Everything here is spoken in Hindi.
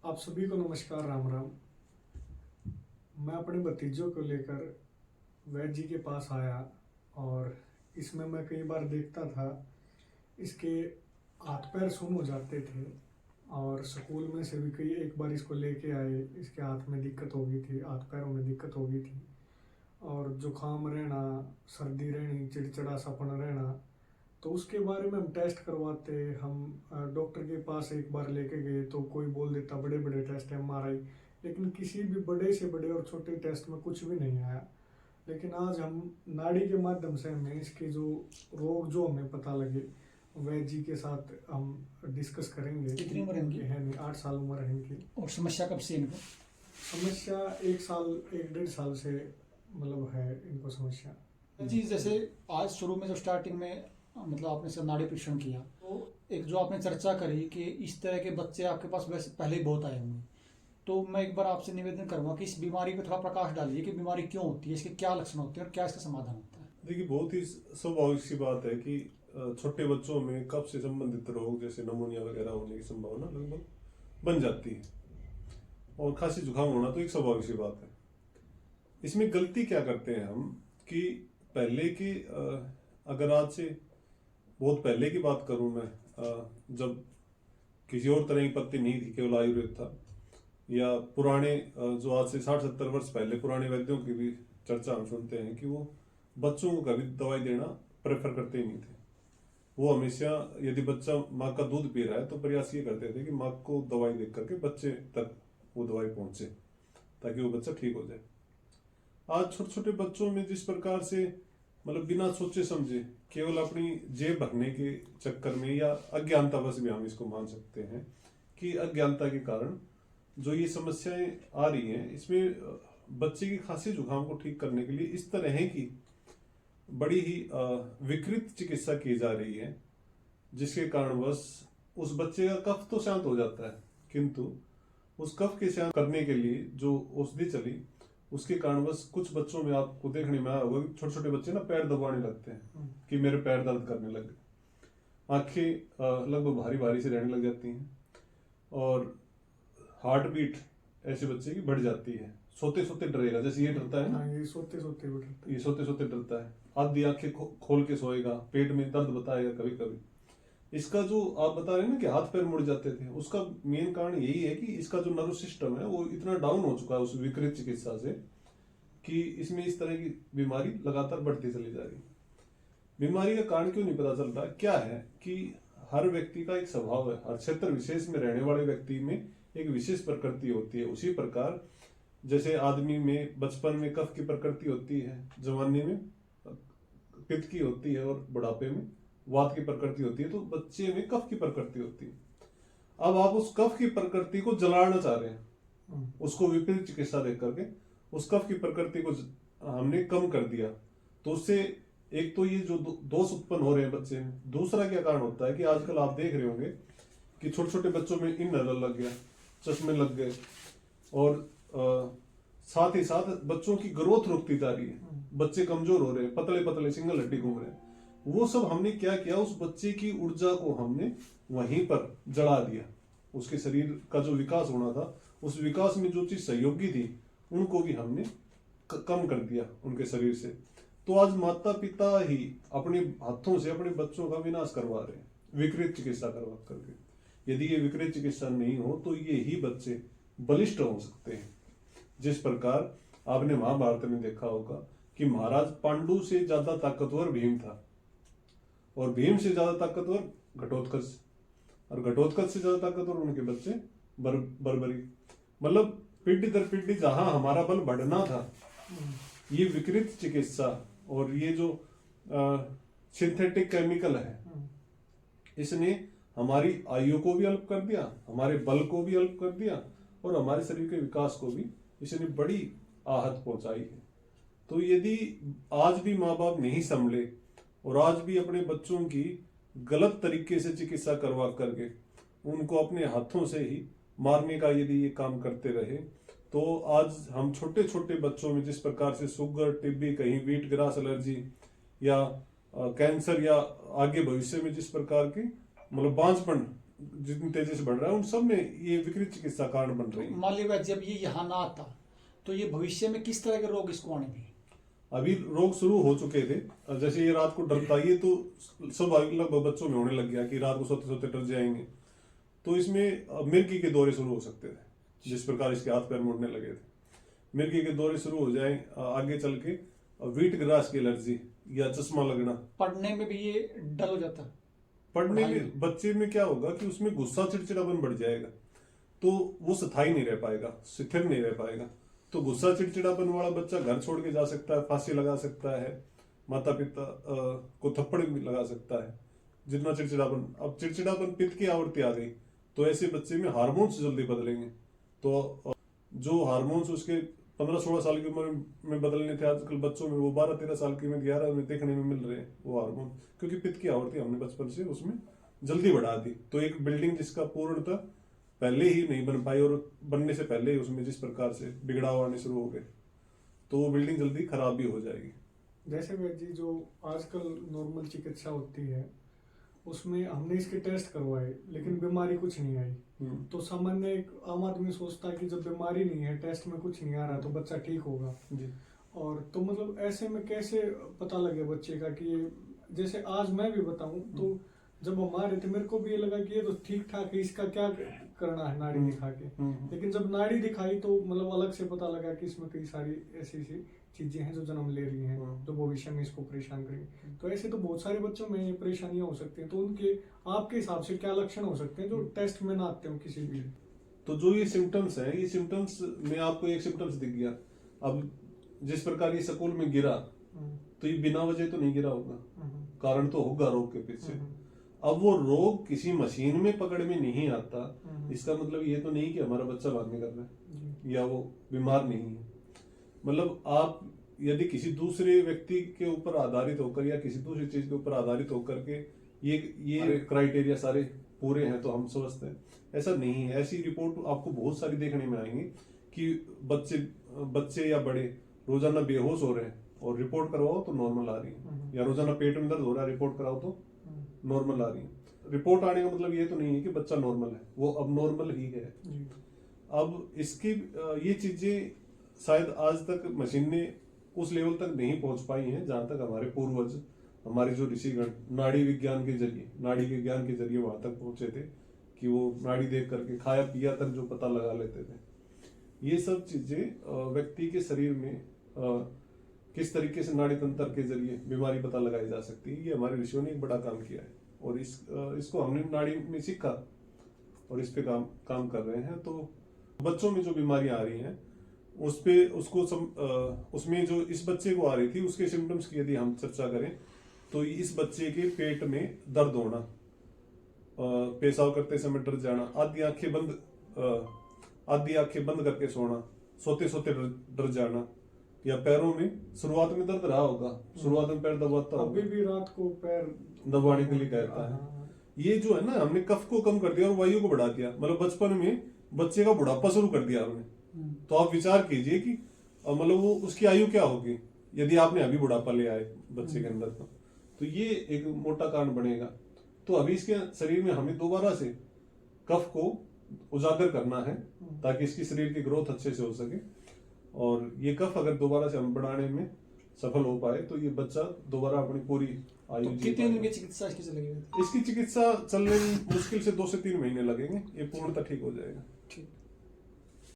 आप सभी को नमस्कार, राम राम। मैं अपने भतीजों को लेकर वैद्य जी के पास आया और इसमें मैं कई बार देखता था इसके हाथ पैर सुन्न हो जाते थे और स्कूल में से भी कई एक बार इसको लेके आए। इसके हाथ में दिक्कत हो गई थी, हाथ पैरों में दिक्कत हो गई थी और जुकाम रहना, सर्दी रहनी, चिड़चिड़ा सापन रहना। तो उसके बारे में हम टेस्ट करवाते। हम डॉक्टर के पास एक बार लेके गए तो कोई बोल देता बड़े बड़े टेस्ट है, एमआरआई, लेकिन किसी भी बड़े से बड़े और छोटे टेस्ट में कुछ भी नहीं आया। लेकिन आज हम नाड़ी के माध्यम से हमें इसके जो रोग जो हमें पता लगे, वैद्य जी के साथ हम डिस्कस करेंगे। कितनी उम्र है इनकी? है नहीं, 8 साल उम्र है इनकी। और समस्या कब से इनको? समस्या 1 साल 1 डेढ़ साल से मतलब है इनको समस्या जी, जैसे आज शुरू में जो स्टार्टिंग में मतलब आपने सब नाड़ी परीक्षण किया, तो एक जो आपने चर्चा करी कि इस तरह के बच्चे आपके पास वैसे पहले ही बहुत आए होंगे, तो मैं एक बार आपसे निवेदन करूंगा कि इस बीमारी पर थोड़ा प्रकाश डालिए कि बीमारी क्यों होती है, इसके क्या लक्षण होते हैं और क्या इसका समाधान होता है। देखिए, बहुत ही स्वाभाविक सी बात है कि छोटे बच्चों में कफ से संबंधित रोग जैसे नमूनिया वगैरह होने की संभावना लगभग बन जाती है और खांसी जुकाम होना तो एक स्वाभाविक सी बात है। इसमें गलती क्या करते हैं हम कि पहले की अगर आज से बहुत पहले की बात करूं मैं, जब किसी और तरह की पत्ती नहीं थी, केवल आयुर्वेद था, या पुराने जो आज से 60-70 वर्ष पहले पुराने वैद्यों की भी चर्चा हम सुनते हैं कि वो बच्चों को कभी दवाई देना प्रेफर करते ही नहीं थे। वो हमेशा यदि बच्चा माँ का दूध पी रहा है तो प्रयास ये करते थे कि माँ को दवाई दे करके बच्चे तक वो दवाई पहुंचे ताकि वो बच्चा ठीक हो जाए। आज छोटे छोटे बच्चों में जिस प्रकार से मतलब बिना सोचे समझे केवल अपनी जेब भरने के चक्कर में या अज्ञानतावश भी हम इसको मान सकते हैं कि अज्ञानता के कारण जो ये समस्याएं आ रही हैं, इसमें बच्चे की खांसी जुकाम को ठीक करने के लिए इस तरह है कि बड़ी ही विकृत चिकित्सा की जा रही है, जिसके कारणवश उस बच्चे का कफ तो शांत हो जाता है, किंतु उस कफ के शांत करने के लिए जो औषधि चली उसके कारणवश कुछ बच्चों में आपको देखने में आया होगा कि छोटे छोटे बच्चे ना पैर दबाने लगते हैं कि मेरे पैर दर्द करने लगे, आंखें लगभग भारी भारी से रहने लग जाती हैं और हार्ट बीट ऐसे बच्चे की बढ़ जाती है। सोते सोते डरेगा, जैसे ये डरता है ना, ये सोते सोते उठता ये सोते सोते डरता है, आधी आंखें खोल के सोएगा, पेट में दर्द बताएगा कभी कभी। इसका जो आप बता रहे हैं ना कि हाथ पैर मुड़ जाते थे, उसका मेन कारण यही है कि इसका जो नर्व सिस्टम है वो इतना डाउन हो चुका है उस विकृत चिकित्सा से कि इसमें इस तरह की बीमारी लगातार बढ़ती चली जा रही है। बीमारी का कारण क्यों नहीं पता चल रहा, क्या है कि हर व्यक्ति का एक स्वभाव है, हर क्षेत्र विशेष में रहने वाले व्यक्ति में एक विशेष प्रकृति होती है। उसी प्रकार जैसे आदमी में बचपन में कफ की प्रकृति होती है, जवानी में पित्त की होती है और बुढ़ापे में वात की प्रकृति होती है, तो बच्चे में कफ की प्रकृति होती है। अब आप उस कफ की प्रकृति को जलाना चाह रहे हैं, उसको विपरीत चिकित्सा दे करके उस कफ की प्रकृति को हमने कम कर दिया, तो उससे एक तो ये जो दोष उत्पन्न हो रहे हैं बच्चे में, दूसरा क्या कारण होता है कि आजकल आप देख रहे होंगे कि छोटे छोटे बच्चों में इनहेलर लग गया, चश्मे लग गए और साथ ही साथ बच्चों की ग्रोथ रुकती जा रही है, बच्चे कमजोर हो रहे हैं, पतले पतले सिंगल हड्डी घूम रहे हैं। वो सब हमने क्या किया, उस बच्चे की ऊर्जा को हमने वहीं पर जला दिया। उसके शरीर का जो विकास होना था, उस विकास में जो चीज सहयोगी थी उनको भी हमने कम कर दिया उनके शरीर से। तो आज माता पिता ही अपने हाथों से अपने बच्चों का विनाश करवा रहे हैं विकृत चिकित्सा करवा करके। यदि ये विकृत चिकित्सा नहीं हो तो ये ही बच्चे बलिष्ठ हो सकते हैं। जिस प्रकार आपने महाभारत में देखा होगा कि महाराज पांडु से ज्यादा ताकतवर भीम था और भीम से ज्यादा ताकतवर घटोत्कच, और घटोत्कच से ज्यादा ताकतवर उनके बच्चे बर्बरी। मतलब पीढ़ी दर पीढ़ी जहां हमारा बल बढ़ना था, ये विकृत चिकित्सा और ये जो सिंथेटिक केमिकल है, इसने हमारी आयु को भी अल्प कर दिया, हमारे बल को भी अल्प कर दिया और हमारे शरीर के विकास को भी इसने बड़ी आहत पहुंचाई है। तो यदि आज भी माँ बाप नहीं संभले और आज भी अपने बच्चों की गलत तरीके से चिकित्सा करवा करके उनको अपने हाथों से ही मारने का यदि ये काम करते रहे, तो आज हम छोटे छोटे बच्चों में जिस प्रकार से शुगर, टीबी, कहीं व्हीट ग्रास एलर्जी या कैंसर या आगे भविष्य में जिस प्रकार की मतलब बांझपन जितनी तेजी से बढ़ रहा है उन सब में ये विकृत चिकित्सा कारण बन रही है। मान लीजिए जब ये यहाँ ना आता तो ये भविष्य में किस तरह के रोग इसको आने थे? अभी रोग शुरू हो चुके थे। जैसे ये रात को डरता, ये तो स्वाभाविक लगभग बच्चों में होने लग गया कि रात को सोते सोते डर जाएंगे। तो इसमें मिर्गी के दौरे शुरू हो सकते थे, जिस प्रकार इसके हाथ पैर मुड़ने लगे थे। मिर्गी के दौरे शुरू हो जाए आगे चल के, व्हीट ग्रास की एलर्जी या चश्मा लगना। पढ़ने में भी ये डल हो जाता है। पढ़ने में बच्चे में क्या होगा कि उसमें गुस्सा चिड़चिड़ापन बढ़ जाएगा, तो वो स्थायी नहीं रह पाएगा, स्थिर नहीं रह पाएगा। तो गुस्सा चिड़चिड़ापन वाला बच्चा घर छोड़ के जा सकता है, फांसी लगा सकता है, माता पिता को थप्पड़ भी लगा सकता है। जितना चिड़चिड़ापन, अब चिड़चिड़ापन पित्त की आवृत्ति आ गई तो ऐसे बच्चे में हार्मोन्स जल्दी बदलेंगे। तो जो हार्मोन्स उसके 15-16 साल की उम्र में बदलने थे आजकल बच्चों में, वो 12-13 साल की में 11 में देखने में मिल रहे हैं वो हार्मोन, क्योंकि पित्त की आवृत्ति हमने बचपन से उसमें जल्दी बढ़ा दी। तो एक बिल्डिंग जिसका पूर्णतः पहले ही नहीं बन पाई और बनने से पहले ही उसमें जिस प्रकार से बिगड़ाव आने शुरू हो गए, तो वो बिल्डिंग जल्दी खराब भी हो जाएगी। जैसे वैद्य जी जो आजकल नॉर्मल चिकित्सा होती है उसमें हमने इसके टेस्ट करवाए लेकिन बीमारी कुछ नहीं आई। तो सामान्य एक आम आदमी सोचता है कि जब बीमारी नहीं है, टेस्ट में कुछ नहीं आ रहा तो बच्चा ठीक होगा जी। और तो मतलब ऐसे में कैसे पता लगे बच्चे का कि ये, जैसे आज मैं भी बताऊं तो जब हम आ रहे थे मेरे को भी ये लगा कि ये तो ठीक ठाक है, इसका क्या करना है नाड़ी दिखा के। लेकिन जब नाड़ी दिखाई तो मतलब अलग से पता लगा कि इसमें कई सारी ऐसी चीजें हैं जो जन्म ले रही हैं, जो भविष्य में इसको परेशान करेंगी। तो ऐसे तो बहुत सारे बच्चों में ये परेशानियां हो सकती हैं। तो उनके आपके हिसाब से क्या लक्षण हो सकते हैं जो टेस्ट में ना आते हो किसी भी? तो जो ये सिम्टम्स हैं, ये सिम्टम्स में आपको एक सिम्टम्स दिख गया। अब जिस प्रकार ये स्कूल में गिरा तो ये बिना वजह तो नहीं गिरा होगा, कारण तो होगा रोग के पीछे। अब वो रोग किसी मशीन में पकड़ में नहीं आता, इसका मतलब ये तो नहीं कि हमारा बच्चा बाद में कर रहा है या वो बीमार नहीं है। मतलब आप यदि किसी दूसरे व्यक्ति के ऊपर आधारित होकर या किसी दूसरी चीज के ऊपर आधारित होकर के ये क्राइटेरिया सारे पूरे हैं तो हम समझते हैं, ऐसा नहीं है। ऐसी रिपोर्ट आपको बहुत सारी देखने में आएंगी कि बच्चे या बड़े रोजाना बेहोश हो रहे हैं और रिपोर्ट करवाओ तो नॉर्मल आ रही है, या रोजाना पेट में दर्द हो रहा है रिपोर्ट कराओ तो नॉर्मल आ रही है। रिपोर्ट आने का मतलब ये तो नहीं है कि बच्चा नॉर्मल है, वो अब नॉर्मल ही है। अब इसकी ये चीजें शायद आज तक मशीन ने उस लेवल तक नहीं पहुंच पाई हैं जहां तक हमारे पूर्वज, हमारे जो ऋषिगण नाड़ी विज्ञान के जरिए, नाड़ी के ज्ञान के जरिए वहां तक पहुंचे थे कि वो नाड़ी देख करके खाया पिया तक जो पता लगा लेते थे। ये सब चीजें व्यक्ति के शरीर में किस तरीके से नाड़ी तंत्र के जरिए बीमारी पता लगाई जा सकती है, ये हमारे ऋषियों ने एक बड़ा काम किया है और इसको हमने नाड़ी में सीखा और इस पे काम कर रहे हैं। तो बच्चों में जो बीमारियां आ रही हैं उसमें जो इस बच्चे को आ रही थी उसके सिम्टम्स की यदि हम चर्चा करें तो इस बच्चे के पेट में दर्द होना, पेशाब करते समय डर जाना, आधी आंखें बंद करके सोना, सोते सोते डर जाना, या पैरों में शुरुआत में दर्द रहा होगा, शुरुआत में पैर दबाता होगा, अभी भी रात को पैर दबाने के लिए कहता है। ये जो है ना, हमने कफ को कम कर दिया और वायु को बढ़ा दिया। मतलब बचपन में बच्चे का बुढ़ापा शुरू कर दिया हमने। तो आप विचार कीजिए कि मतलब वो उसकी आयु क्या होगी यदि आपने अभी बुढ़ापा ले आए बच्चे के अंदर। तो ये एक मोटा कारण बनेगा। तो अभी इसके शरीर में हमें दोबारा से कफ को उजागर करना है ताकि इसकी शरीर की ग्रोथ अच्छे से हो सके, और ये कफ अगर दोबारा से हम बढ़ाने में सफल हो पाए तो ये बच्चा दोबारा अपनी पूरी आयु तो कितने दिन की चिकित्सा इसकी चलेगी? इसकी चिकित्सा चलने में मुश्किल से 2 से 3 महीने लगेंगे, ये पूर्णतः ठीक हो जाएगा। ठीक।